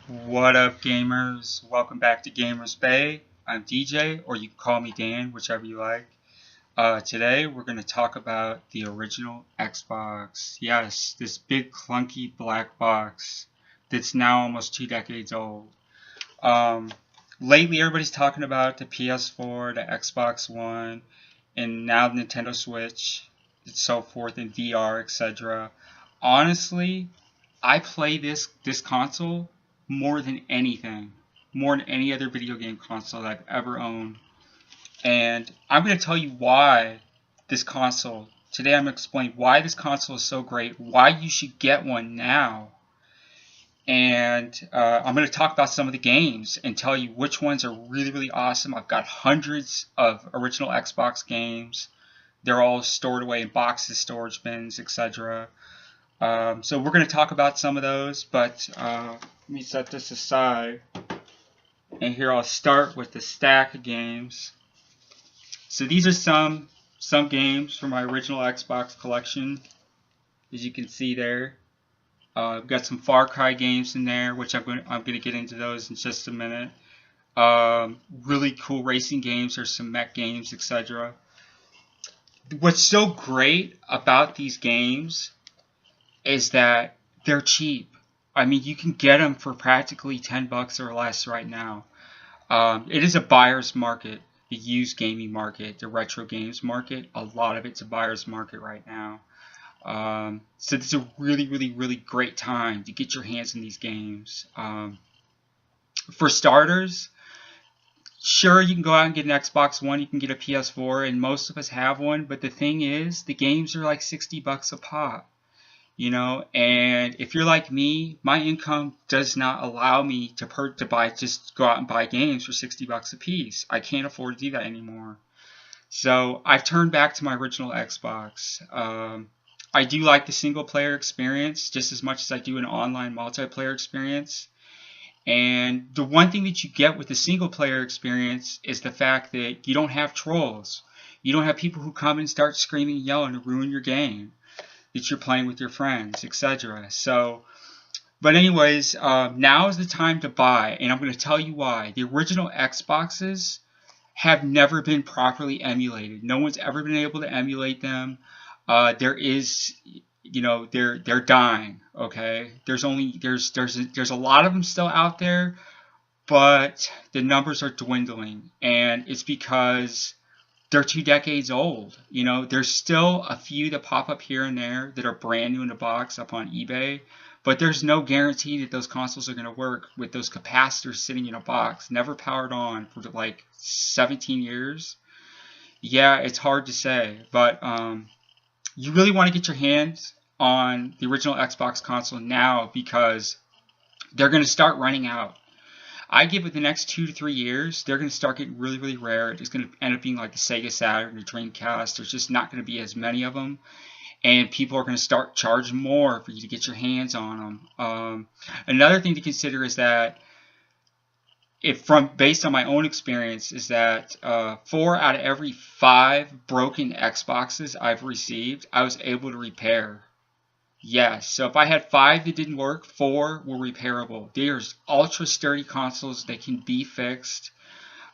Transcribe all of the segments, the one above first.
What up, gamers? Welcome back to Gamers Bay. I'm DJ, or you can call me Dan, whichever you like. Today, we're going to talk about the original Xbox. Yes, this big, clunky black box that's now almost 2 decades old. Um, Lately, everybody's talking about the PS4, the Xbox One, and now the Nintendo Switch, and so forth, and VR, etc. Honestly, I play this console more than anything, more than any other video game console that I've ever owned. And I'm going to tell you why this console, today I'm going to explain why this console is so great, why you should get one now. And I'm going to talk about some of the games and tell you which ones are really, really awesome. I've got hundreds of original Xbox games. They're all stored away in boxes, storage bins, etc. So we're going to talk about some of those, but let me set this aside. And here I'll start with the stack of games. So these are some games from my original Xbox collection, as you can see there. I've got some Far Cry games in there, which I'm going to get into those in just a minute. Really cool racing games. There's some mech games, etc. What's so great about these games is that they're cheap. I mean, you can get them for practically $10 or less right now. It is a buyer's market, the used gaming market, the retro games market. A lot of it's a buyer's market right now. So it's a really, really, really great time to get your hands on these games. For starters, sure, you can go out and get an Xbox One, you can get a PS4, and most of us have one, but the thing is, the games are like $60 a pop. You know, and if you're like me, my income does not allow me to just go out and buy games for $60 a piece. I can't afford to do that anymore. So I've turned back to my original Xbox. I do like the single player experience just as much as I do an online multiplayer experience. And the one thing that you get with the single player experience is the fact that you don't have trolls. You don't have people who come and start screaming and yelling to ruin your game that you're playing with your friends, etc. So, but anyways, now is the time to buy, and I'm going to tell you why. The original Xboxes have never been properly emulated. No one's ever been able to emulate them. They're dying. Okay, there's a lot of them still out there, but the numbers are dwindling, and it's because they're 2 decades old. You know, there's still a few that pop up here and there that are brand new in the box up on eBay, but there's no guarantee that those consoles are going to work with those capacitors sitting in a box, never powered on for like 17 years. Yeah, it's hard to say, but you really want to get your hands on the original Xbox console now because they're going to start running out. I give it the next 2 to 3 years, they're going to start getting really, really rare. It's going to end up being like the Sega Saturn, the Dreamcast. There's just not going to be as many of them. And people are going to start charging more for you to get your hands on them. Another thing to consider is that, based on my own experience, is that 4 out of every 5 broken Xboxes I've received, I was able to repair. Yes, so if I had 5 that didn't work, 4 were repairable. There's ultra sturdy consoles that can be fixed.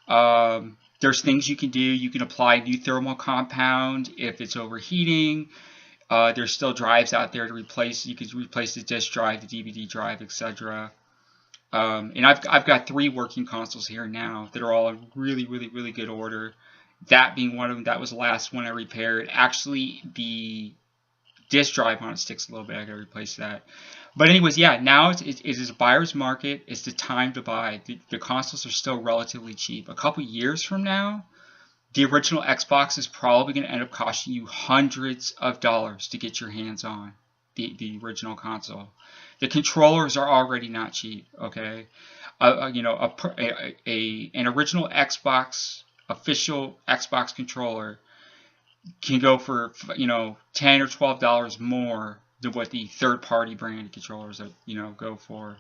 There's things you can do. You can apply new thermal compound if it's overheating. There's still drives out there to replace. You can replace the disk drive, the DVD drive, etc. And I've got 3 working consoles here now that are all in really, really, really good order. That being one of them. That was the last one I repaired. Actually, the disk drive on it sticks a little bit. I gotta replace that. But anyways, yeah, now it is a buyer's market. It's the time to buy. The consoles are still relatively cheap. A couple years from now, the original Xbox is probably going to end up costing you hundreds of dollars to get your hands on the original console. The controllers are already not cheap. Okay, an original Xbox, official Xbox controller can go for $10 or $12 more than what the third-party brand controllers go for.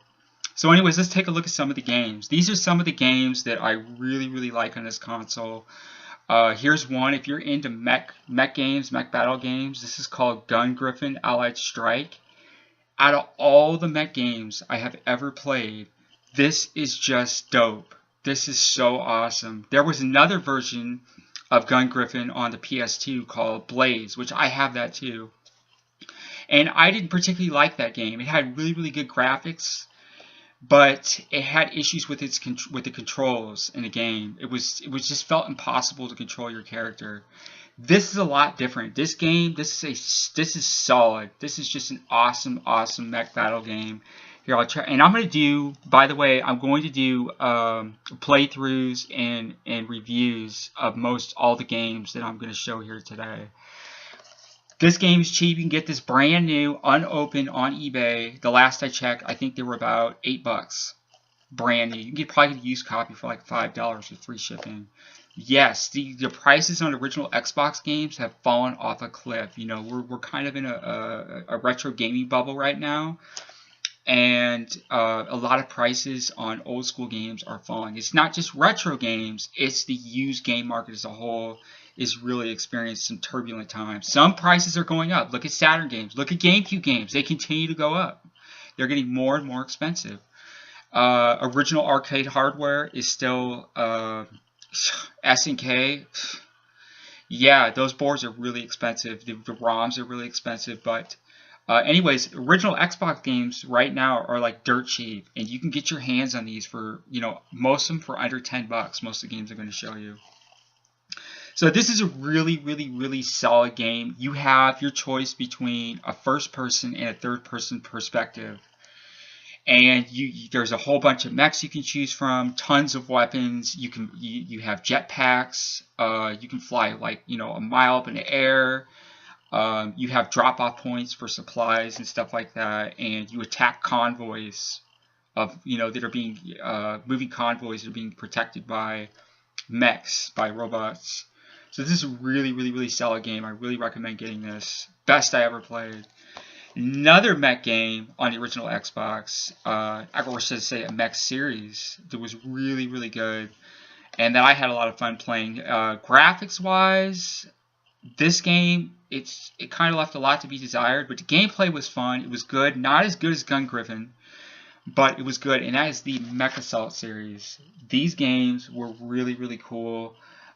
So anyways, let's take a look at some of the games. These are some of the games that I really, really like on this console. Here's one. If you're into mech games, mech battle games, this is called Gun Griffin Allied Strike. Out of all the mech games I have ever played, This is just dope. This is so awesome. There was another version of Gun Griffin on the PS2 called Blaze, which I have that too. And I didn't particularly like that game. It had really, really good graphics, but it had issues with the controls in the game. It was just felt impossible to control your character. This is a lot different. This game, this is solid. This is just an awesome, awesome mech battle game. Here, I'll try, and I'm going to do, by the way, I'm going to do playthroughs and reviews of most all the games that I'm going to show here today. This game is cheap. You can get this brand new, unopened on eBay. The last I checked, I think they were about $8. Brand new. You can probably get a used copy for like $5 with free shipping. Yes, the prices on original Xbox games have fallen off a cliff. You know, we're kind of in a retro gaming bubble right now. And a lot of prices on old school games are falling. It's not just retro games, it's the used game market as a whole is really experiencing some turbulent times. Some prices are going up. Look at Saturn games. Look at GameCube games. They continue to go up. They're getting more and more expensive. Original arcade hardware is still SNK. Yeah, those boards are really expensive. The ROMs are really expensive, but anyways, original Xbox games right now are like dirt cheap, and you can get your hands on these for, you know, most of them for under $10. Most of the games I'm going to show you. So this is a really, really, really solid game. You have your choice between a first-person and a third-person perspective. And there's a whole bunch of mechs you can choose from, tons of weapons. You have jetpacks. You can fly like, you know, a mile up in the air. You have drop-off points for supplies and stuff like that, and you attack convoys of, you know, that are being moving convoys that are being protected by mechs, by robots. So this is a really, really, really solid game. I really recommend getting this. Best I ever played. Another mech game on the original Xbox, I should say a mech series that was really, really good, and that I had a lot of fun playing. Graphics-wise, this game, it kind of left a lot to be desired, but the gameplay was fun. It was good. Not as good as Gun Griffin, but it was good, and that is the Mech Assault series. These games were really, really cool.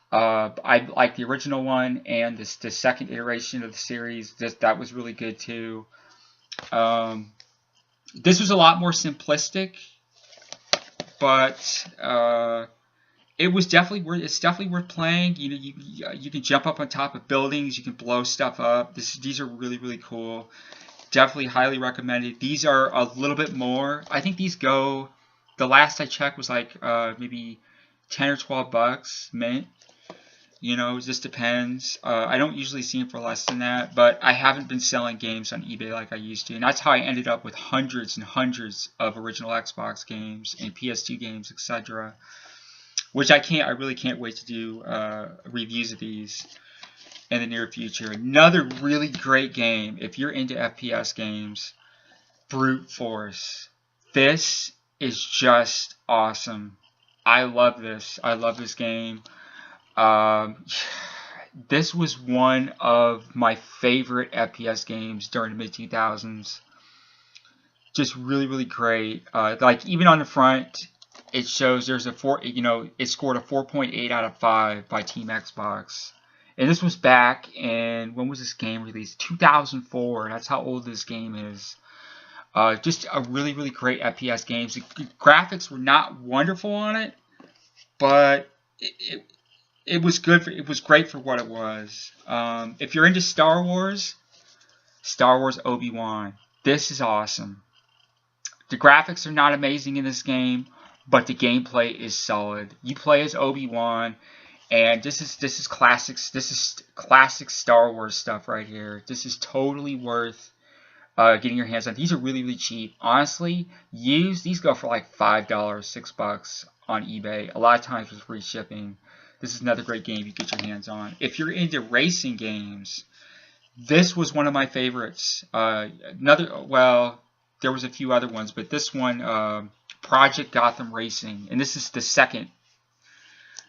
I like the original one, and the second iteration of the series. That was really good too. This was a lot more simplistic, but it's definitely worth playing. You can jump up on top of buildings, you can blow stuff up. These are really, really cool. Definitely highly recommended. These are a little bit more. I think these go. The last I checked was like maybe $10 or $12 mint. You know, it just depends. I don't usually see them for less than that, but I haven't been selling games on eBay like I used to, and that's how I ended up with hundreds and hundreds of original Xbox games and PS2 games, etc. Which I really can't wait to do reviews of these in the near future. Another really great game, if you're into FPS games, Brute Force. This is just awesome. I love this. I love this game. This was one of my favorite FPS games during the mid-2000s. Just really, really great. Like even on the front, it shows there's a it scored a 4.8 out of 5 by Team Xbox. And this was back in, when was this game released? 2004. That's how old this game is. Just a really, really great FPS game. The graphics were not wonderful on it, but it was good. It was great for what it was. If you're into Star Wars Obi-Wan, this is awesome. The graphics are not amazing in this game, but the gameplay is solid. You play as Obi-Wan, and this is classics. This is classic Star Wars stuff right here. This is totally worth getting your hands on. These are really, really cheap. Honestly, these go for like $5, $6 on eBay. A lot of times with free shipping. This is another great game you get your hands on. If you're into racing games, this was one of my favorites. There was a few other ones, but this one, Project Gotham Racing, and this is the second.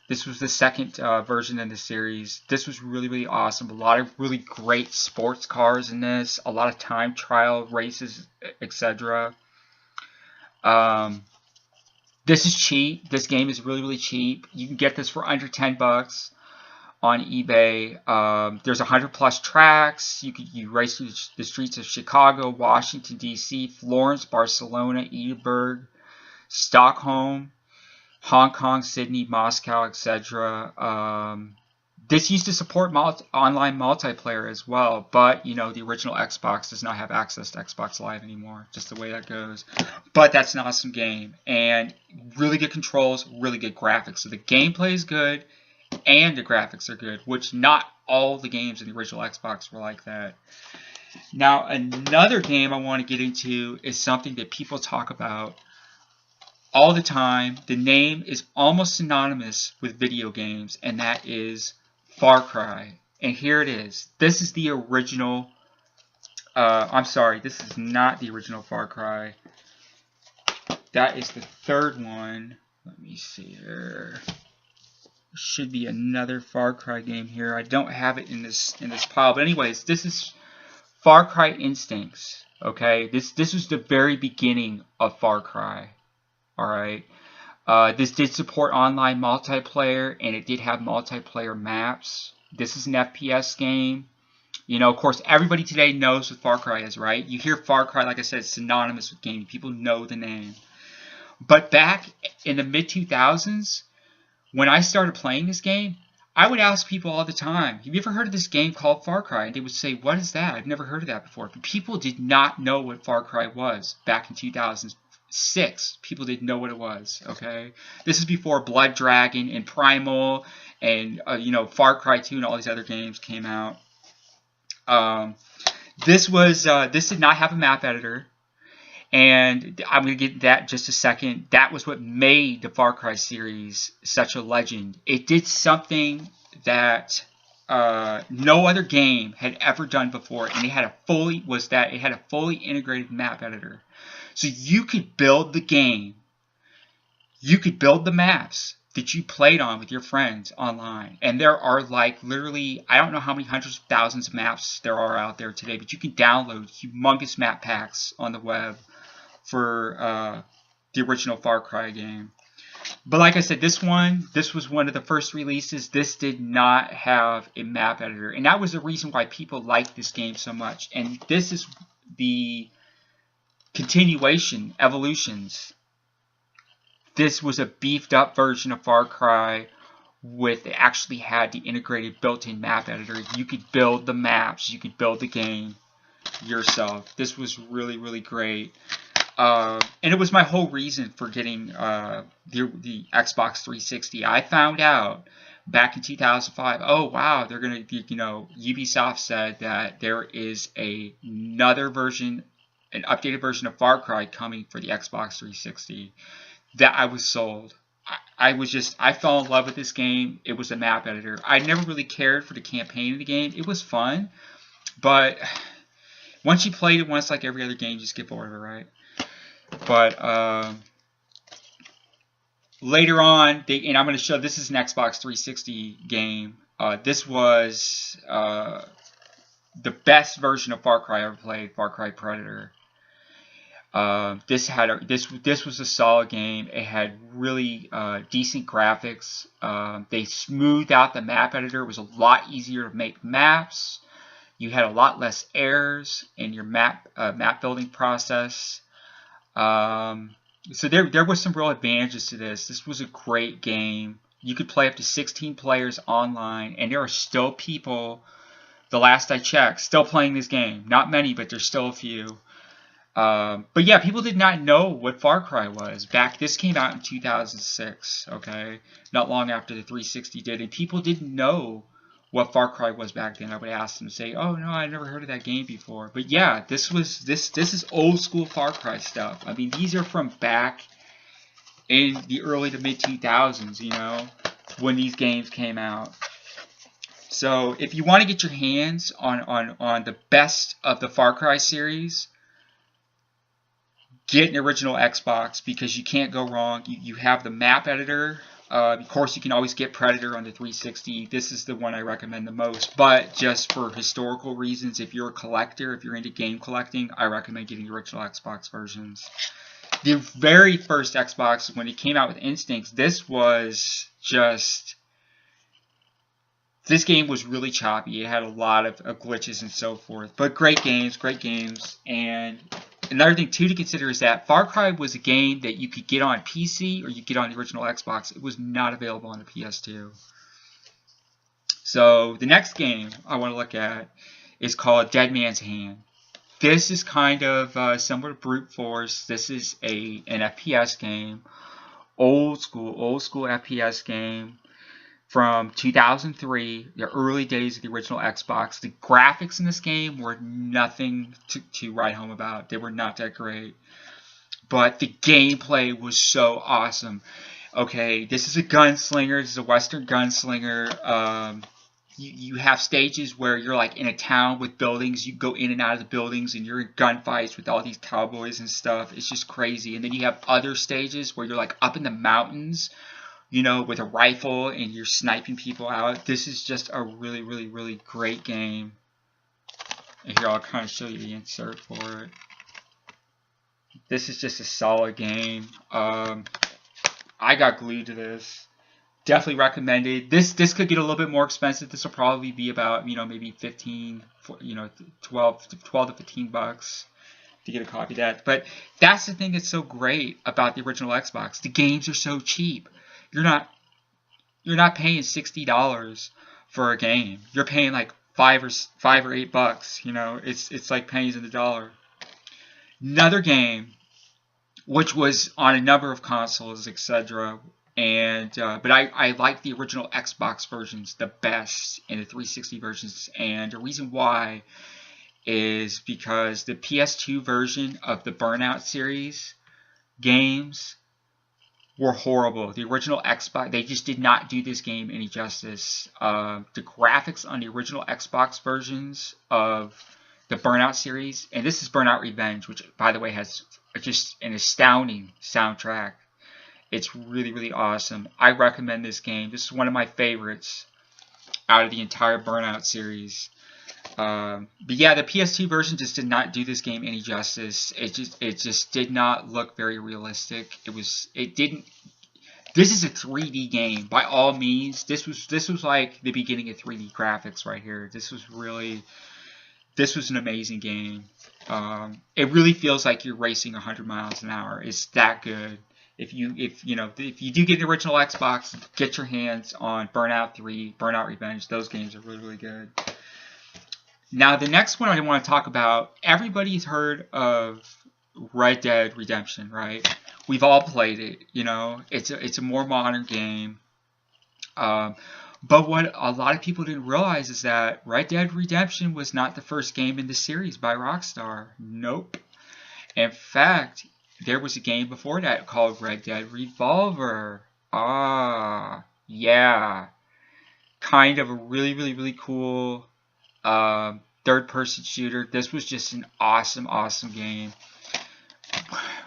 This was the second version in the series. This was really, really awesome. A lot of really great sports cars in this. A lot of time trial races, etc. This is cheap. This game is really, really cheap. You can get this for under $10 on eBay. There's 100+ tracks. You race through the streets of Chicago, Washington, D.C., Florence, Barcelona, Edinburgh, Stockholm, Hong Kong, Sydney, Moscow, etc. This used to support online multiplayer as well, but you know the original Xbox does not have access to Xbox Live anymore. Just the way that goes. But that's an awesome game, and really good controls, really good graphics. So the gameplay is good, and the graphics are good, which not all the games in the original Xbox were like that. Now, another game I want to get into is something that people talk about all the time. The name is almost synonymous with video games, and that is Far Cry. And here it is. This is the original. I'm sorry, this is not the original Far Cry. That is the third one. Let me see here. There should be another Far Cry game here. I don't have it in this pile. But anyways, this is Far Cry Instincts. Okay, this was the very beginning of Far Cry. All right. This did support online multiplayer, and it did have multiplayer maps. This is an FPS game. You know, of course, everybody today knows what Far Cry is, right? You hear Far Cry, like I said, it's synonymous with gaming. People know the name. But back in the mid-2000s, when I started playing this game, I would ask people all the time, have you ever heard of this game called Far Cry? And they would say, what is that? I've never heard of that before. But people did not know what Far Cry was back in 2006. People didn't know what it was. Okay, this is before Blood Dragon and Primal and you know, Far Cry 2 and all these other games came out. This did not have a map editor, and I'm going to get that in just a second. That was what made the Far Cry series such a legend. It did something that no other game had ever done before, and it had a fully integrated map editor. So you could build the game, you could build the maps that you played on with your friends online. And there are like literally, I don't know how many hundreds of thousands of maps there are out there today, but you can download humongous map packs on the web for the original Far Cry game. But like I said, this was one of the first releases. This did not have a map editor. And that was the reason why people liked this game so much. And this is the continuation, Evolutions. This was a beefed up version of Far Cry with, it actually had the integrated built-in map editor. You could build the maps, you could build the game yourself. This was really, really great. And it was my whole reason for getting the Xbox 360. I found out back in 2005, oh wow, they're gonna, you know, Ubisoft said that there is another version, an updated version of Far Cry coming for the Xbox 360. That I was sold. I fell in love with this game. It was a map editor. I never really cared for the campaign of the game. It was fun, but once you played it once, like every other game, you just get bored of it, right? But later on, and I'm going to show, this is an Xbox 360 game. This was the best version of Far Cry I ever played, Far Cry Predator. This was a solid game. It had really decent graphics. They smoothed out the map editor. It was a lot easier to make maps. You had a lot less errors in your map building process. So there was some real advantages to this. This was a great game. You could play up to 16 players online, and there are still people, the last I checked, still playing this game. Not many, but there's still a few. But yeah, people did not know what Far Cry was. This came out in 2006, okay? Not long after the 360 did, and people didn't know what Far Cry was back then. I would ask them to say, oh no, I never heard of that game before. But yeah, this is old school Far Cry stuff. I mean, these are from back in the early to mid 2000s, you know, when these games came out. So if you want to get your hands on the best of the Far Cry series, get an original Xbox, because you can't go wrong. You have the map editor. Of course, you can always get Predator on the 360. This is the one I recommend the most. But just for historical reasons, if you're a collector, if you're into game collecting, I recommend getting the original Xbox versions. the very first Xbox, when it came out with Instincts, this game was really choppy. It had a lot of glitches and so forth. But great games. And another thing, too, to consider is that Far Cry was a game that you could get on PC or you could get on the original Xbox. It was not available on the PS2. So the next game I want to look at is called Dead Man's Hand. This is kind of similar to Brute Force. This is an FPS game. Old school FPS game from 2003, the early days of the original Xbox. The graphics in this game were nothing to write home about. They were not that great. But the gameplay was so awesome. Okay, this is a gunslinger. This is a Western gunslinger. You have stages where you're like in a town with buildings. You go in and out of the buildings and you're in gunfights with all these cowboys and stuff. It's just crazy. And then you have other stages where you're like up in the mountains, you know, with a rifle and you're sniping people out. This is just a really, really, really great game. And here, I'll kind of show you the insert for it. This is just a solid game. I got glued to this. Definitely recommended. This could get a little bit more expensive. This will probably be about, you know, maybe 15, you know, 12 to 15 bucks to get a copy of that. But that's the thing that's so great about the original Xbox. The games are so cheap. You're not paying $60 for a game. You're paying like $5 or $8. You know, it's like pennies in the dollar. Another game, which was on a number of consoles, etc. But I like the original Xbox versions the best, and the 360 versions. And the reason why is because the PS2 version of the Burnout series games were horrible. The original Xbox, they just did not do this game any justice. The graphics on the original Xbox versions of the Burnout series, and this is Burnout Revenge, which, by the way, has just an astounding soundtrack. It's really, really awesome. I recommend this game. This is one of my favorites out of the entire Burnout series. But yeah, the PS2 version just did not do this game any justice. It just did not look very realistic. This is a 3D game by all means. This was like the beginning of 3D graphics right here. This was an amazing game. It really feels like you're racing 100 miles an hour. It's that good. If you do get an original Xbox, get your hands on Burnout 3, Burnout Revenge. Those games are really, really good. Now, the next one I want to talk about, everybody's heard of Red Dead Redemption, right? We've all played it, you know. It's a more modern game. But what a lot of people didn't realize is that Red Dead Redemption was not the first game in the series by Rockstar. Nope. In fact, there was a game before that called Red Dead Revolver. Ah, yeah. Kind of a really, really, really cool third-person shooter. This was just an awesome, awesome game.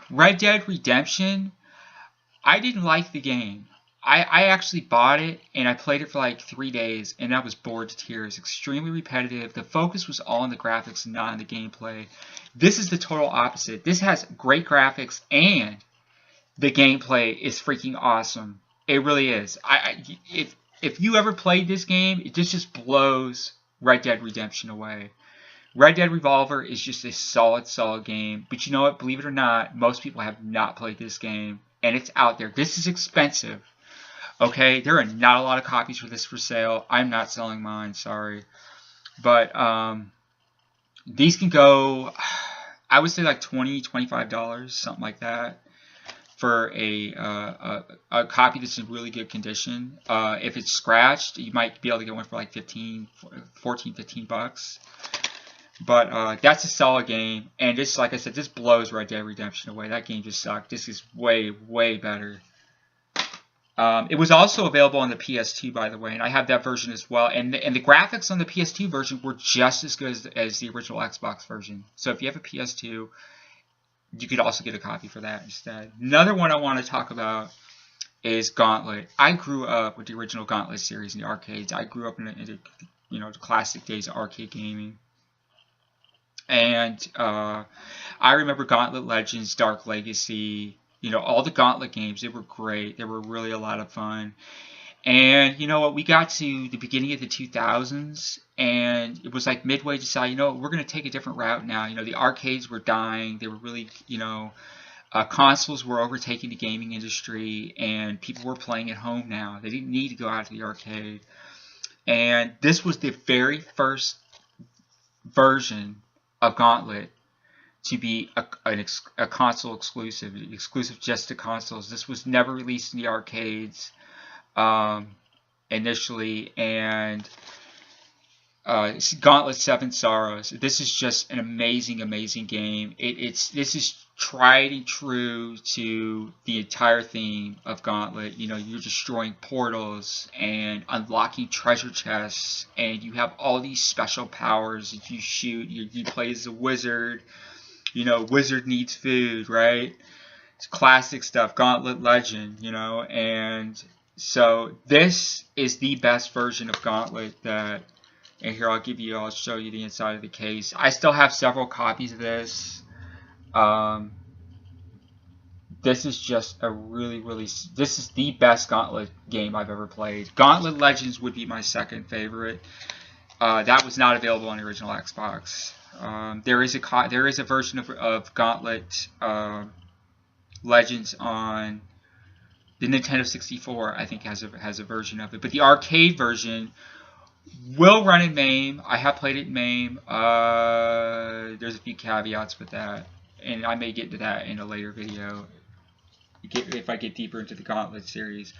Red Dead Redemption, I didn't like the game. I actually bought it, and I played it for like 3 days, and I was bored to tears. Extremely repetitive. The focus was all on the graphics and not on the gameplay. This is the total opposite. This has great graphics, and the gameplay is freaking awesome. It really is. If you ever played this game, it just blows Red Dead Redemption away. Red Dead Revolver is just a solid, solid game. But you know what? Believe it or not, most people have not played this game, and it's out there. This is expensive. Okay, there are not a lot of copies for this for sale. I'm not selling mine, sorry. But these can go, I would say like $20, $25, something like that, for a copy that's in really good condition. If it's scratched, you might be able to get one for like 14, 15 bucks. But that's a solid game. And this, like I said, this blows Red Dead Redemption away. That game just sucked. This is way, way better. It was also available on the PS2, by the way, and I have that version as well. And the graphics on the PS2 version were just as good as the original Xbox version. So if you have a PS2, you could also get a copy for that instead. Another one I want to talk about is Gauntlet. I grew up with the original Gauntlet series in the arcades. I grew up in the classic days of arcade gaming. And I remember Gauntlet Legends, Dark Legacy, all the Gauntlet games. They were great. They were really a lot of fun. And you know what? We got to the beginning of the 2000s, and it was like midway decide, we're going to take a different route now. The arcades were dying. They were really, consoles were overtaking the gaming industry, and people were playing at home now. They didn't need to go out to the arcade. And this was the very first version of Gauntlet to be a console exclusive just to consoles. This was never released in the arcades initially, and Gauntlet 7 Sorrows. This is just an amazing game. This is tried and true to the entire theme of Gauntlet. You're destroying portals and unlocking treasure chests, and you have all these special powers that you shoot. You play as a wizard. Wizard needs food, right? It's classic stuff. Gauntlet Legend, and so this is the best version of Gauntlet that, and here I'll show you the inside of the case. I still have several copies of this. This is just a this is the best Gauntlet game I've ever played. Gauntlet Legends would be my second favorite. That was not available on the original Xbox. There is a version of Gauntlet Legends on the Nintendo 64. I think has a version of it, but the arcade version will run in MAME. I have played it in MAME. There's a few caveats with that, and I may get into that in a later video if I get deeper into the Gauntlet series.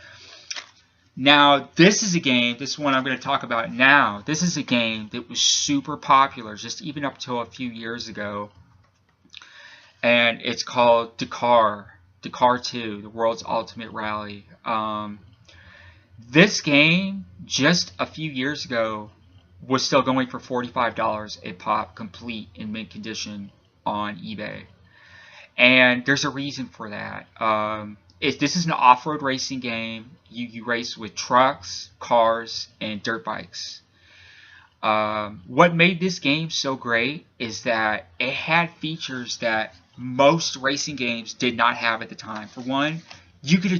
Now, this is a game, this one I'm going to talk about now. This is a game that was super popular just even up till a few years ago. And it's called Dakar 2, the world's ultimate rally. This game, just a few years ago, was still going for $45 a pop, complete in mint condition on eBay. And there's a reason for that. This is an off-road racing game. You race with trucks, cars, and dirt bikes. What made this game so great is that it had features that most racing games did not have at the time. For one, you could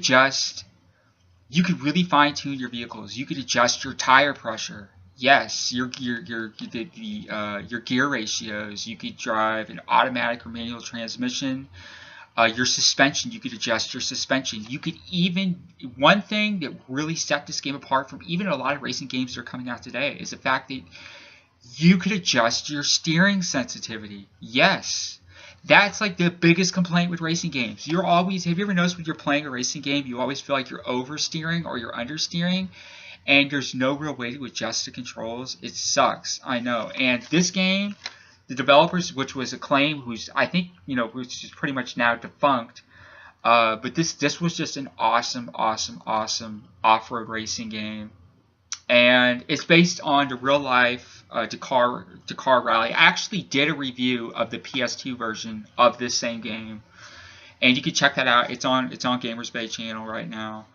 really fine-tune your vehicles. You could adjust your tire pressure. Yes, your gear ratios. You could drive an automatic or manual transmission. Your suspension, you could adjust your suspension. You could even, one thing that really set this game apart from even a lot of racing games that are coming out today is the fact that you could adjust your steering sensitivity. Yes, that's like the biggest complaint with racing games. Have you ever noticed when you're playing a racing game, you always feel like you're oversteering or you're understeering, and there's no real way to adjust the controls? It sucks, I know. And this game, the developers, which was Acclaim, which is pretty much now defunct, but this was just an awesome off-road racing game, and it's based on the real-life Dakar rally. I actually did a review of the PS2 version of this same game, and you can check that out. It's on Gamers Bay channel right now.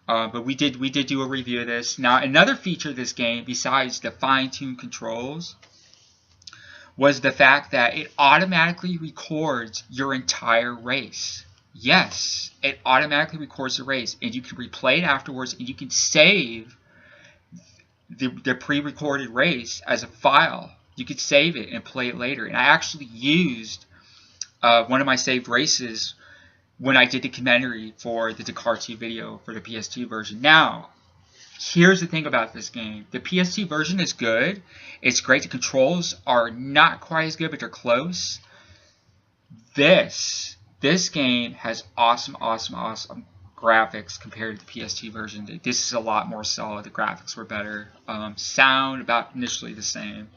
But we did do a review of this. Now, another feature of this game, besides the fine-tuned controls, was the fact that it automatically records your entire race. Yes, it automatically records the race, and you can replay it afterwards, and you can save the pre-recorded race as a file. You could save it and play it later. And I actually used one of my saved races when I did the commentary for the Dakar 2 video for the PS2 version. Now, here's the thing about this game. The PS2 version is good. It's great. The controls are not quite as good, but they're close. This game has awesome graphics compared to the PS2 version. This is a lot more solid. The graphics were better. Sound about initially the same.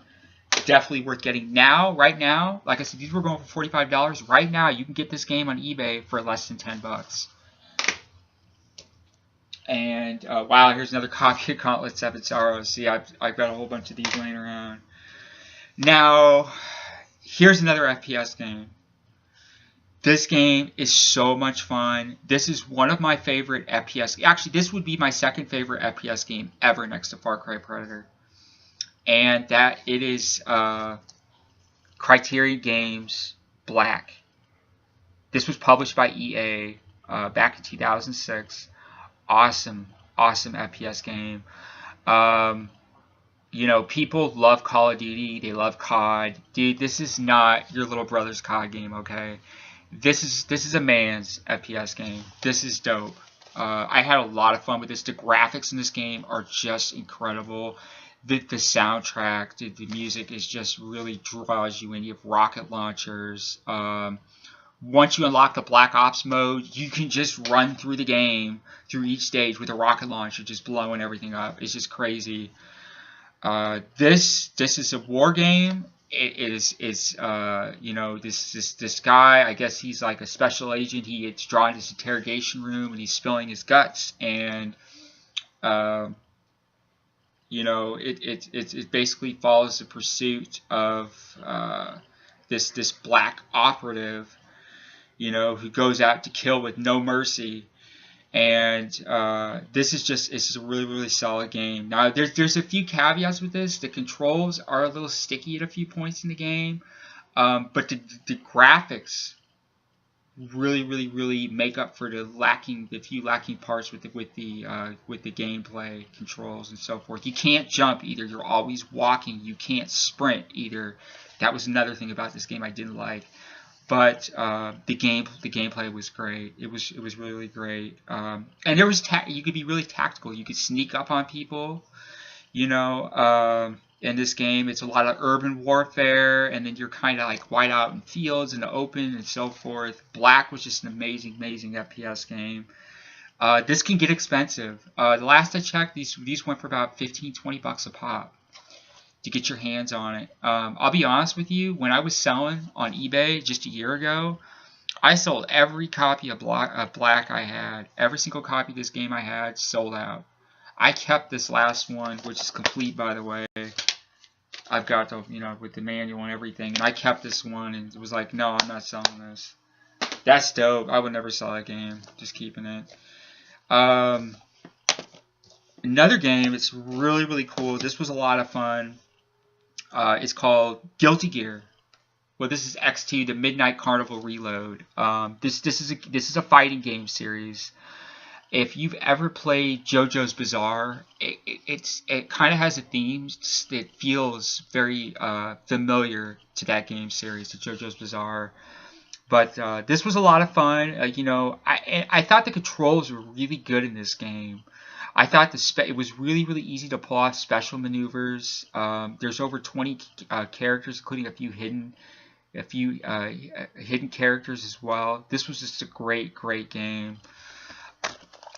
Definitely worth getting now. Right now, like I said, these were going for $45. Right now, you can get this game on eBay for less than $10. And wow, here's another copy of Gauntlet 7 Sorrows. See, I've got a whole bunch of these laying around. Now, here's another FPS game. This game is so much fun. This is one of my favorite FPS. Actually, this would be my second favorite FPS game ever, next to Far Cry Predator. And that it is Criterion Games Black. This was published by EA back in 2006. Awesome FPS game. You know, people love Call of Duty. They love COD. Dude, this is not your little brother's COD game, okay? This is a man's FPS game. This is dope. I had a lot of fun with this. The graphics in this game are just incredible. The soundtrack, the music is just really draws you in. You have rocket launchers. Once you unlock the Black Ops mode, you can just run through the game, through each stage with a rocket launcher, just blowing everything up. It's just crazy. This is a war game. It's you know, this guy, I guess he's like a special agent. He gets drawn to this interrogation room and he's spilling his guts, and you know, it basically follows the pursuit of this black operative, you know, who goes out to kill with no mercy. And this is a really solid game. Now there's a few caveats with this. The controls are a little sticky at a few points in the game, but the graphics really make up for the few lacking parts with the gameplay controls and so forth. You can't jump either. You're always walking. You can't sprint either. That was another thing about this game I didn't like. But the gameplay was great. It was really great. And there was you could be really tactical. You could sneak up on people. You know, in this game, it's a lot of urban warfare, and then you're kind of like wide out in fields in the open and so forth. Black was just an amazing FPS game. This can get expensive. The last I checked, these went for about $15-20 a pop to get your hands on it. I'll be honest with you, when I was selling on eBay just a year ago, I sold every copy of Black I had. Every single copy of this game I had sold out. I kept this last one, which is complete, by the way. I've got the, you know, with the manual and everything, and I kept this one, and it was like, no, I'm not selling this. That's dope. I would never sell that game. Just keeping it. Another game, it's really cool. This was a lot of fun. It's called Guilty Gear. Well, this is X2, the Midnight Carnival Reload. This is a fighting game series. If you've ever played JoJo's Bizarre, it kind of has a theme that feels very familiar to that game series, to JoJo's Bizarre. But this was a lot of fun. You know, I thought the controls were really good in this game. I thought it was really easy to pull off special maneuvers. There's over 20 characters, including a few hidden characters as well. This was just a great game.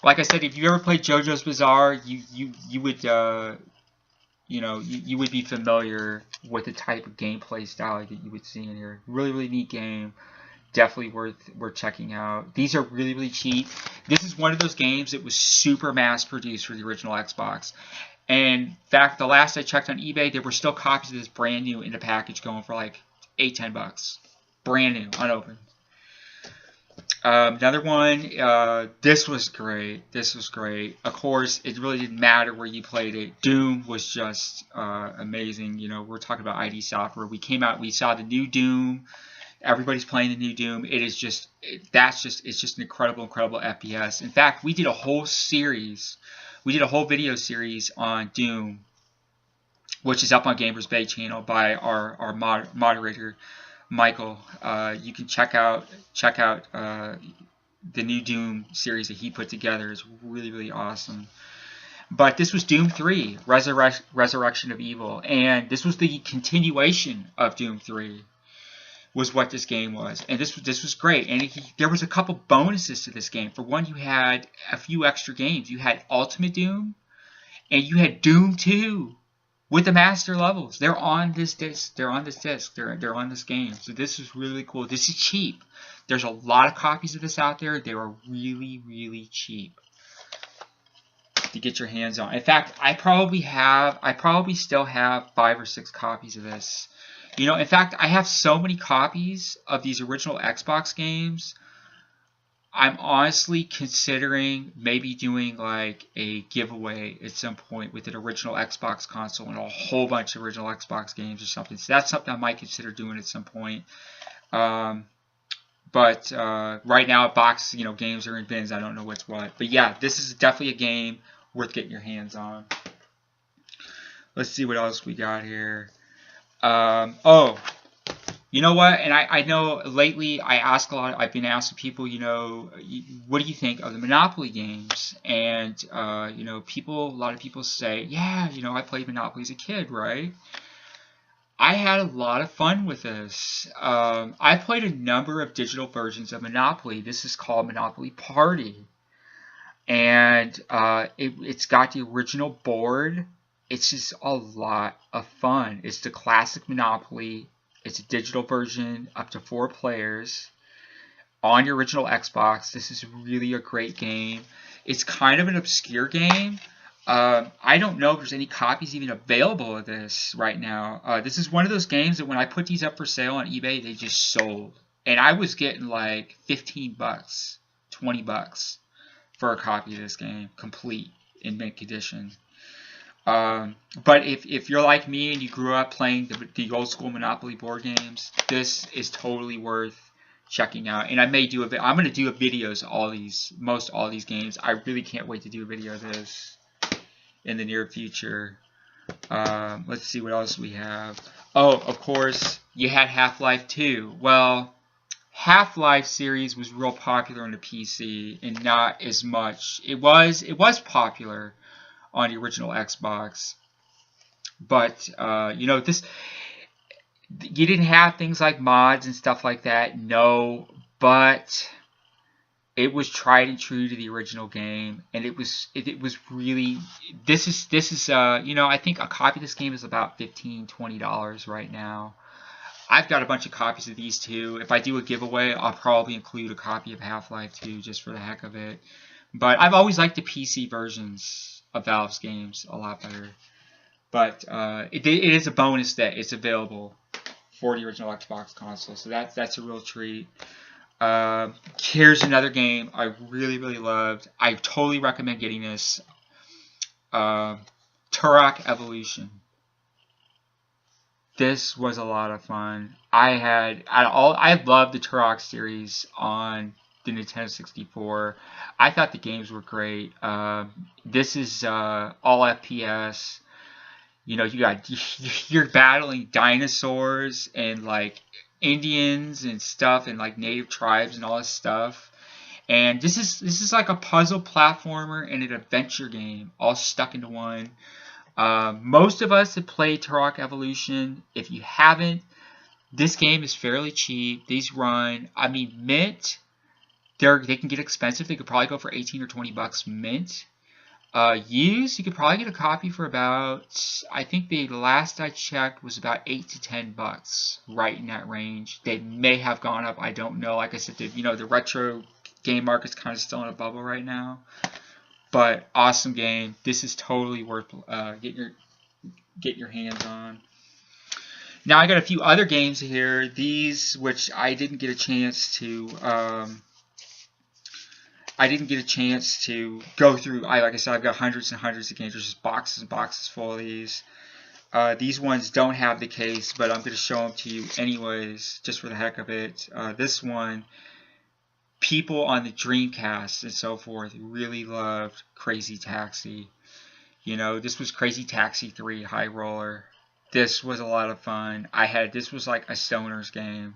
Like I said, if you ever played JoJo's Bizarre, you would you know, you would be familiar with the type of gameplay style that you would see in here. Really neat game. Definitely worth checking out. These are really cheap. This is one of those games that was super mass produced for the original Xbox. And in fact, the last I checked on eBay, there were still copies of this brand new in the package going for like $8-10. Brand new, unopened. Another one, this was great. Of course, it really didn't matter where you played it. Doom was just amazing. You know, we're talking about ID Software. We came out, we saw the new Doom. Everybody's playing the new Doom. It's just an incredible FPS. In fact, we did a whole series. We did a whole video series on Doom, which is up on Gamers Bay channel by our moderator, Michael. You can check out the new Doom series that he put together. It's really awesome. But this was Doom 3, Resurrection of Evil, and this was the continuation of Doom 3. Was what this game was, and this was great. And there was a couple bonuses to this game. For one, you had a few extra games. You had Ultimate Doom, and you had Doom 2 with the master levels. They're on this disc. They're on this disc. They're on this game. So this is really cool. This is cheap. There's a lot of copies of this out there. They are really cheap to get your hands on. In fact, I probably still have 5 or 6 copies of this. You know, in fact, I have so many copies of these original Xbox games. I'm honestly considering maybe doing like a giveaway at some point with an original Xbox console and a whole bunch of original Xbox games or something. So that's something I might consider doing at some point. But right now, box games are in bins. I don't know what's what. But yeah, this is definitely a game worth getting your hands on. Let's see what else we got here. Oh, you know what? And I know lately I ask a lot. I've been asking people, what do you think of the Monopoly games? And a lot of people say, yeah, I played Monopoly as a kid, right? I had a lot of fun with this. I played a number of digital versions of Monopoly. This is called Monopoly Party. And it's got the original board. It's just a lot of fun. It's the classic Monopoly. It's a digital version, up to 4 players. On your original Xbox. This is really a great game. It's kind of an obscure game. I don't know if there's any copies even available of this right now. This is one of those games that when I put these up for sale on eBay, they just sold. And I was getting like 15 bucks, 20 bucks for a copy of this game, complete in mint condition. But if you're like me and you grew up playing the old school Monopoly board games, this is totally worth checking out. And I may do I'm going to do videos of most all these games. I really can't wait to do a video of this in the near future. Let's see what else we have. Oh, of course, you had Half-Life 2. Well, Half-Life series was real popular on the PC and not as much. It was popular on the original Xbox, but this, you didn't have things like mods and stuff like that. No, but it was tried and true to the original game, and it was really, this is I think a copy of this game is about $15-20 right now. I've got a bunch of copies of these too. If I do a giveaway, I'll probably include a copy of Half-Life 2 just for the heck of it. But I've always liked the PC versions of Valve's games a lot better. But it is a bonus that it's available for the original Xbox console, so that's a real treat. Here's another game I really loved. I totally recommend getting this. Tarak Evolution. This was a lot of fun. I loved the Tarak series on the Nintendo 64. I thought the games were great. This is all FPS. You're battling dinosaurs and like Indians and stuff and like native tribes and all this stuff. And this is like a puzzle platformer and an adventure game all stuck into one. Most of us have played Tarak Evolution. If you haven't, this game is fairly cheap. These run, mint. They can get expensive. They could probably go for 18 or 20 bucks mint. Used, you could probably get a copy for about, I think the last I checked was about 8 to 10 bucks, right in that range. They may have gone up. I don't know. Like I said, the retro game market's kind of still in a bubble right now. But awesome game. This is totally worth get your hands on. Now I got a few other games here. These which I didn't get a chance to go through. Like I said, I've got hundreds and hundreds of games. There's just boxes and boxes full of these. These ones don't have the case, but I'm going to show them to you anyways, just for the heck of it. This one, people on the Dreamcast and so forth really loved Crazy Taxi. This was Crazy Taxi 3 High Roller. This was a lot of fun. This was like a stoner's game.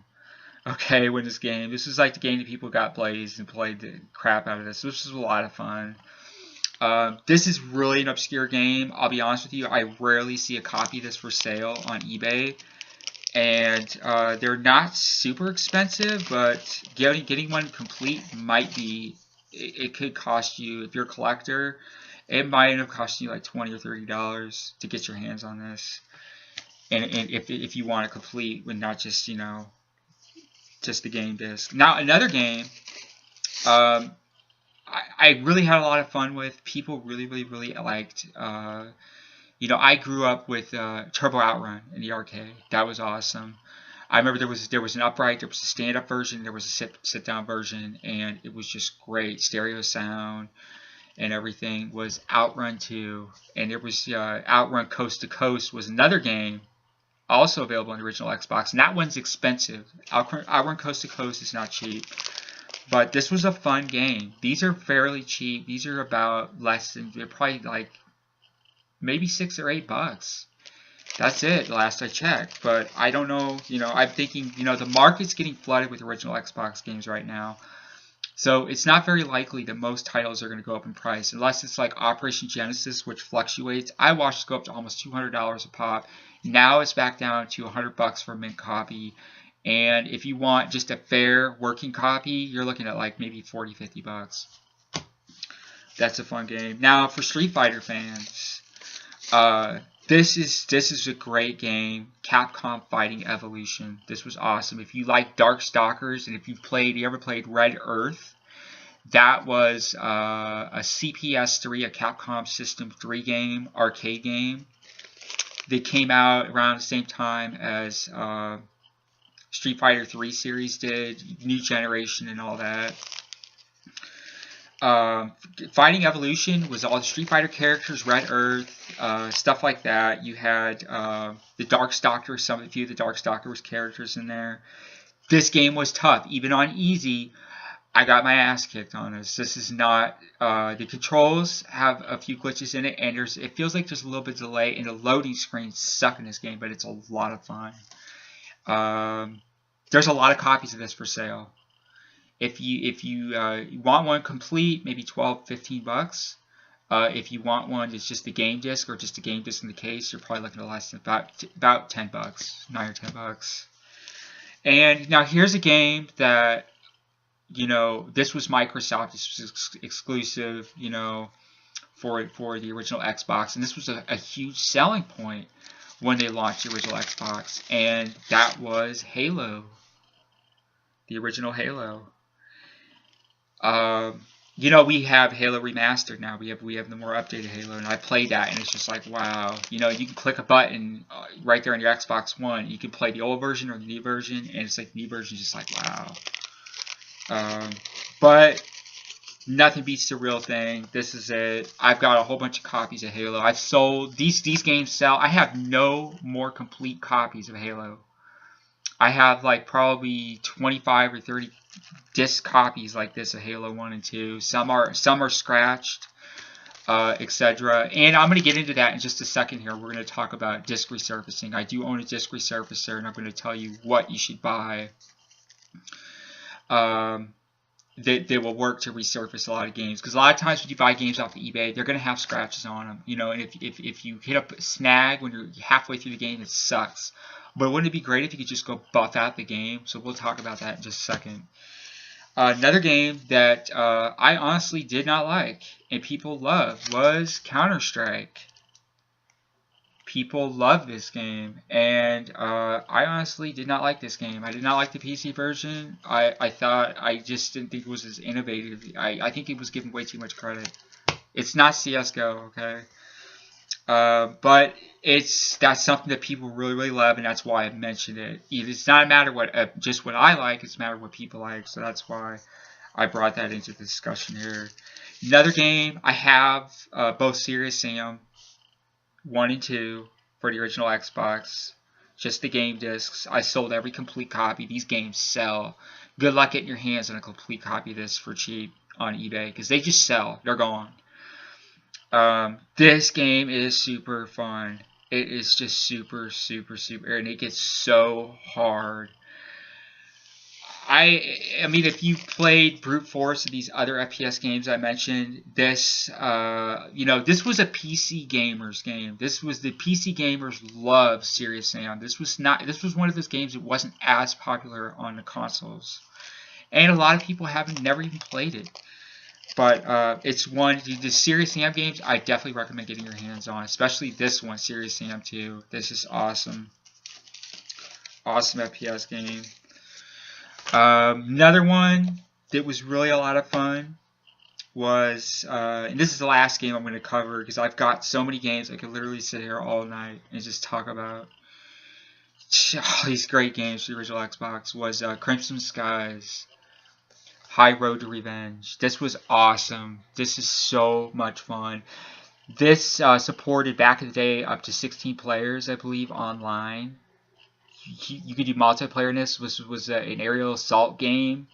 Okay, this was like the game that people got blazed and played the crap out of this. This was a lot of fun. This is really an obscure game. I'll be honest with you, I rarely see a copy of this for sale on eBay. And they're not super expensive, but getting one complete might be, it could cost you, if you're a collector, it might end up costing you like $20 or $30 to get your hands on this. And if you want it complete with not just, just the game disc. Now, another game I really had a lot of fun with. People really liked. I grew up with Turbo Outrun in the arcade. That was awesome. I remember there was an upright, there was a stand-up version, there was a sit-down version, and it was just great. Stereo sound and everything. Was Outrun 2, and there was Outrun Coast to Coast was another game also available on the original Xbox, and that one's expensive. Outrun Coast to Coast is not cheap, but this was a fun game. These are fairly cheap. These are about less than, they're probably like maybe $6 or $8. That's it, last I checked. But I don't know, I'm thinking, the market's getting flooded with original Xbox games right now. So it's not very likely that most titles are going to go up in price, unless it's like Operation Genesis, which fluctuates. I watched it go up to almost $200 a pop. Now it's back down to $100 for a mint copy. And if you want just a fair working copy, you're looking at like maybe $40, $50. That's a fun game. Now for Street Fighter fans, this is a great game. Capcom Fighting Evolution. This was awesome. If you like Darkstalkers, and if you ever played Red Earth, that was a CPS3, a Capcom System 3 game, arcade game. They came out around the same time as Street Fighter 3 series did, New Generation and all that. Fighting Evolution was all the Street Fighter characters, Red Earth, stuff like that. You had the Darkstalkers, a few of the Darkstalkers characters in there. This game was tough. Even on easy, I got my ass kicked on this. This is not, the controls have a few glitches in it, and it feels like there's a little bit of delay, and the loading screens suck in this game, but it's a lot of fun. There's a lot of copies of this for sale. If you want one complete, maybe $12, $15. If you want one that's just the game disc or just a game disc in the case, you're probably looking at less than about $10, $9 or $10. And now here's a game that, this was Microsoft. This was exclusive, for the original Xbox, and this was a huge selling point when they launched the original Xbox, and that was Halo, the original Halo. We have Halo Remastered now. We have the more updated Halo, and I played that, and it's just like, wow. You can click a button right there on your Xbox One. You can play the old version or the new version, and it's like the new version is just like, wow. But nothing beats the real thing. This is it. I've got a whole bunch of copies of Halo. I've sold these games sell. I have no more complete copies of Halo. I have like probably 25 or 30 disc copies like this of Halo 1 and 2. Some are scratched, etc. And I'm going to get into that in just a second here. We're going to talk about disc resurfacing. I do own a disc resurfacer, and I'm going to tell you what you should buy. They will work to resurface a lot of games, because a lot of times when you buy games off of eBay, they're going to have scratches on them. And if you hit a snag when you're halfway through the game, it sucks. But wouldn't it be great if you could just go buff out the game? So we'll talk about that in just a second. Another game that I honestly did not like and people loved was Counter-Strike. People love this game, and I honestly did not like this game. I did not like the PC version. I just didn't think it was as innovative. I think it was given way too much credit. It's not CSGO, okay? But that's something that people really, really love, and that's why I mentioned it. It's not a matter what just what I like, it's a matter of what people like, so that's why I brought that into the discussion here. Another game, I have both Serious Sam 1 and 2 for the original Xbox, just the game discs. I sold every complete copy. These games sell. Good luck getting your hands on a complete copy of this for cheap on eBay, because they just sell. They're gone. This game is super fun. It is just super, super, super, and it gets so hard. I mean, if you played brute force of these other FPS games I mentioned, this, this was a PC gamers game. This was the PC gamers love Serious Sam. This was one of those games that wasn't as popular on the consoles, and a lot of people never even played it. But it's one, the Serious Sam games, I definitely recommend getting your hands on, especially this one, Serious Sam 2. This is awesome. Awesome FPS game. Another one that was really a lot of fun was, and this is the last game I'm going to cover, because I've got so many games I could literally sit here all night and just talk about. all these great games for the original Xbox was Crimson Skies, High Road to Revenge. This was awesome. This is so much fun. This supported back in the day up to 16 players, I believe, online. You could do multiplayer in this. This was an aerial assault game.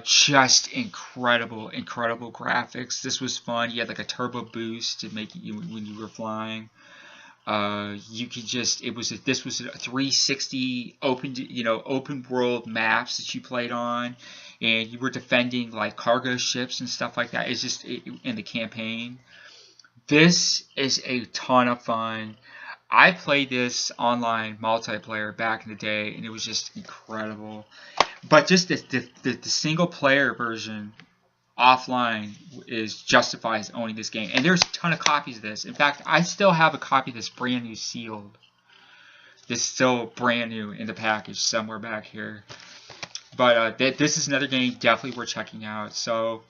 Just incredible graphics. This was fun. You had like a turbo boost to make it when you were flying. You could just this was a 360 open world maps that you played on, and you were defending like cargo ships and stuff like that. It's just in the campaign. This is a ton of fun. I played this online multiplayer back in the day, and it was just incredible. But just the single player version offline justifies owning this game. And there's a ton of copies of this. In fact, I still have a copy that's brand new sealed. It's still brand new in the package somewhere back here. But this is another game definitely worth checking out. So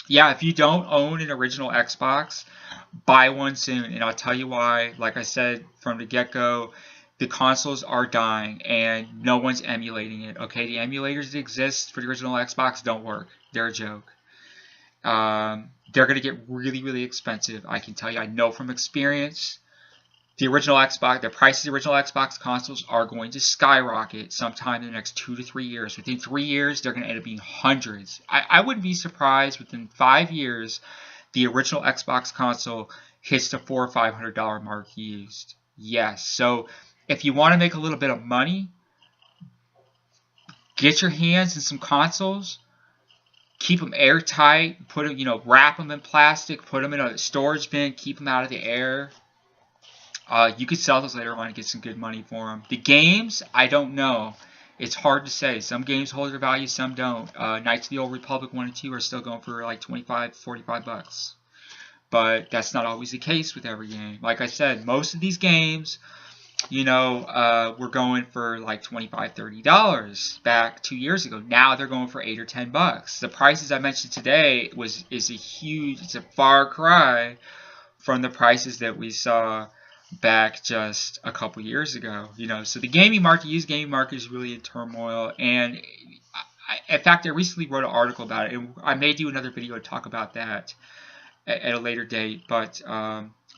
yeah, if you don't own an original Xbox, buy one soon. And I'll tell you why. Like I said from the get-go, the consoles are dying and no one's emulating it. Okay, the emulators that exist for the original Xbox don't work. They're a joke. They're going to get really expensive. I can tell you. I know from experience. The original Xbox, the price of the original Xbox consoles are going to skyrocket sometime in the next 2 to 3 years. Within 3 years, they're going to end up being hundreds. I wouldn't be surprised within 5 years, the original Xbox console hits the $400 or $500 mark used. Yes. So if you want to make a little bit of money, get your hands in some consoles. Keep them airtight. Put them, wrap them in plastic. Put them in a storage bin. Keep them out of the air. You could sell those later on and get some good money for them. The games, I don't know. It's hard to say. Some games hold their value, some don't. Knights of the Old Republic 1 and 2 are still going for like $25, $45. But that's not always the case with every game. Like I said, most of these games, were going for like $25, $30 back 2 years ago. Now they're going for $8 or $10. The prices I mentioned today it's a far cry from the prices that we saw back just a couple years ago. So the used gaming market is really in turmoil. And in fact, I recently wrote an article about it, and I may do another video to talk about that at a later date. But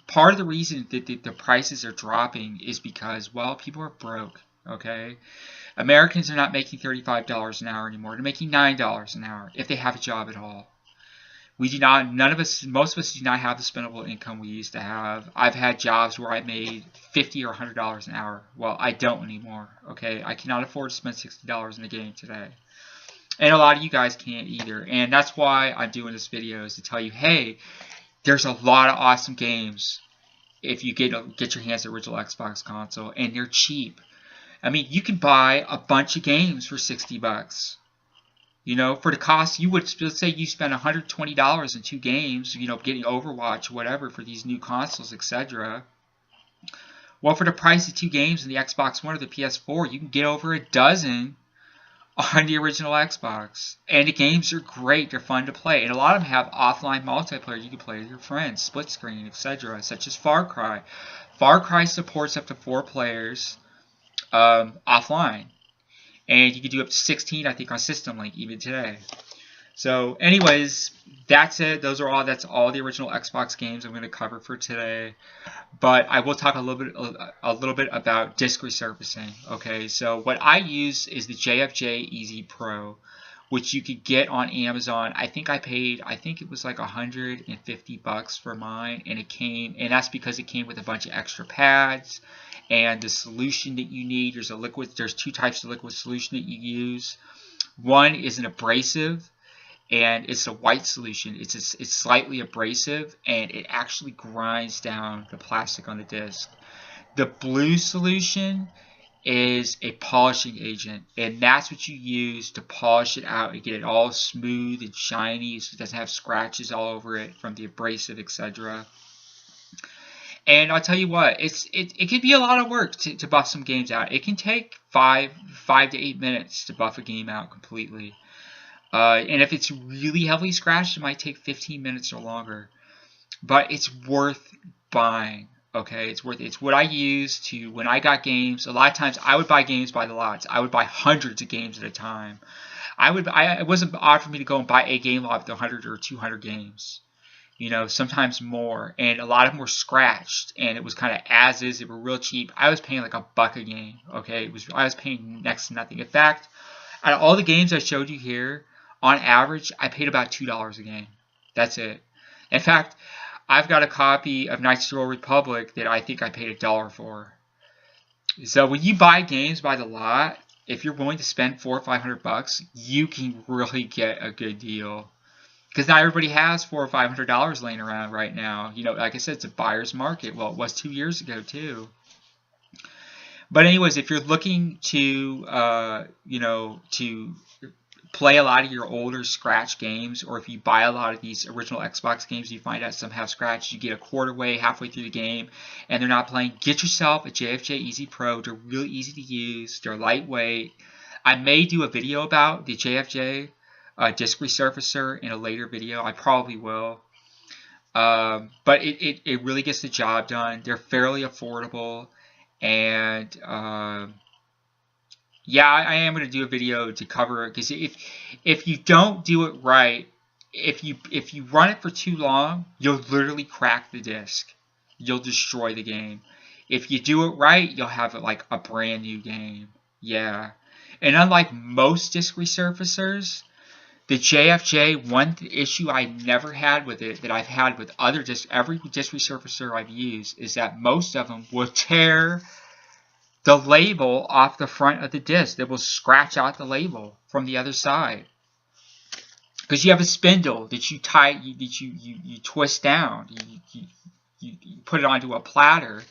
part of the reason that the prices are dropping is because, well, people are broke. Okay, Americans are not making $35 an hour anymore. They're making $9 an hour if they have a job at all. We do not, most of us do not have the spendable income we used to have. I've had jobs where I made $50 or $100 an hour. Well, I don't anymore, okay? I cannot afford to spend $60 in a game today. And a lot of you guys can't either. And that's why I'm doing this video, is to tell you, hey, there's a lot of awesome games if you get your hands on the original Xbox console, and they're cheap. I mean, you can buy a bunch of games for $60. For the cost, let's say you spend $120 in 2 games, getting Overwatch, whatever, for these new consoles, etc. Well, for the price of 2 games in the Xbox One or the PS4, you can get over a dozen on the original Xbox. And the games are great. They're fun to play. And a lot of them have offline multiplayer you can play with your friends, split screen, etc., such as Far Cry. Far Cry supports up to 4 players offline. And you can do up to 16, I think, on System Link even today. So, anyways, that's it. That's all the original Xbox games I'm going to cover for today. But I will talk a little bit about disk resurfacing. Okay, so what I use is the JFJ Easy Pro, which you could get on Amazon. I think it was like $150 for mine, and that's because it came with a bunch of extra pads. And the solution that you need, there's 2 types of liquid solution that you use. One is an abrasive, and it's a white solution. It's slightly abrasive, and it actually grinds down the plastic on the disc. The blue solution is a polishing agent, and that's what you use to polish it out and get it all smooth and shiny, so it doesn't have scratches all over it from the abrasive, etc. And I'll tell you what, it can be a lot of work to buff some games out. It can take 5 to 8 minutes to buff a game out completely. And if it's really heavily scratched, it might take 15 minutes or longer. But it's worth buying. Okay, it's worth it. It's what I use to, when I got games, a lot of times I would buy games by the lots. I would buy hundreds of games at a time. It wasn't odd for me to go and buy a game lot with 100 or 200 games. You know, sometimes more. And a lot of them were scratched, and it was kind of as is. They were real cheap. I was paying like $1 a game. Okay, I was paying next to nothing. In fact, out of all the games I showed you here, on average, I paid about $2 a game. That's it. In fact, I've got a copy of Knights of the Old Republic that I think I paid $1 for. So when you buy games by the lot, if you're willing to spend $400 or $500, you can really get a good deal. Because not everybody has $400 or $500 laying around right now. You know, like I said, it's a buyer's market. Well, it was 2 years ago too. But anyways, if you're looking to, you know, to play a lot of your older scratch games, or if you buy a lot of these original Xbox games, you find out some have scratched, you get a quarter way, halfway through the game, and they're not playing, get yourself a JFJ Easy Pro. They're really easy to use. They're lightweight. I may do a video about the JFJ disc resurfacer in a later video. I probably will. But it really gets the job done. They're fairly affordable. And yeah, I am going to do a video to cover it, because if you don't do it right, if you run it for too long, you'll literally crack the disc. You'll destroy the game. If you do it right, you'll have like a brand new game. Yeah. And unlike most disc resurfacers, the JFJ, one issue I never had with it that I've had with other every disc resurfacer I've used, is that most of them will tear the label off the front of the disc. They will scratch out the label from the other side, because you have a spindle that you you twist down. You put it onto a platter,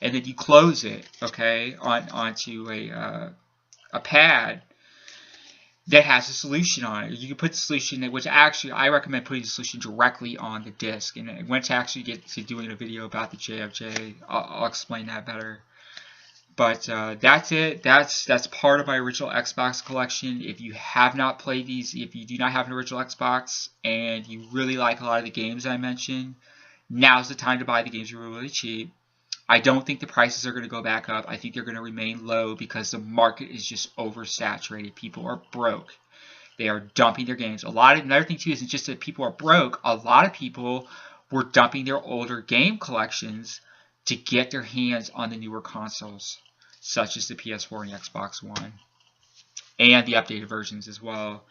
and then you close it, okay, onto a pad that has a solution on it. You can put the solution, which actually I recommend putting the solution directly on the disc. And once I actually get to doing a video about the JFJ, I'll explain that better. But that's it. That's part of my original Xbox collection. If you have not played these, if you do not have an original Xbox and you really like a lot of the games I mentioned, now's the time to buy the games. Are really cheap. I don't think the prices are going to go back up. I think they're going to remain low because the market is just oversaturated. People are broke. They are dumping their games. Another thing too isn't just that people are broke. A lot of people were dumping their older game collections to get their hands on the newer consoles, such as the PS4 and the Xbox One, and the updated versions as well.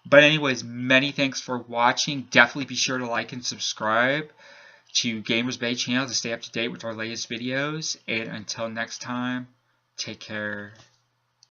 But anyways, many thanks for watching. Definitely be sure to like and subscribe to Gamers Bay channel to stay up to date with our latest videos. And until next time, take care.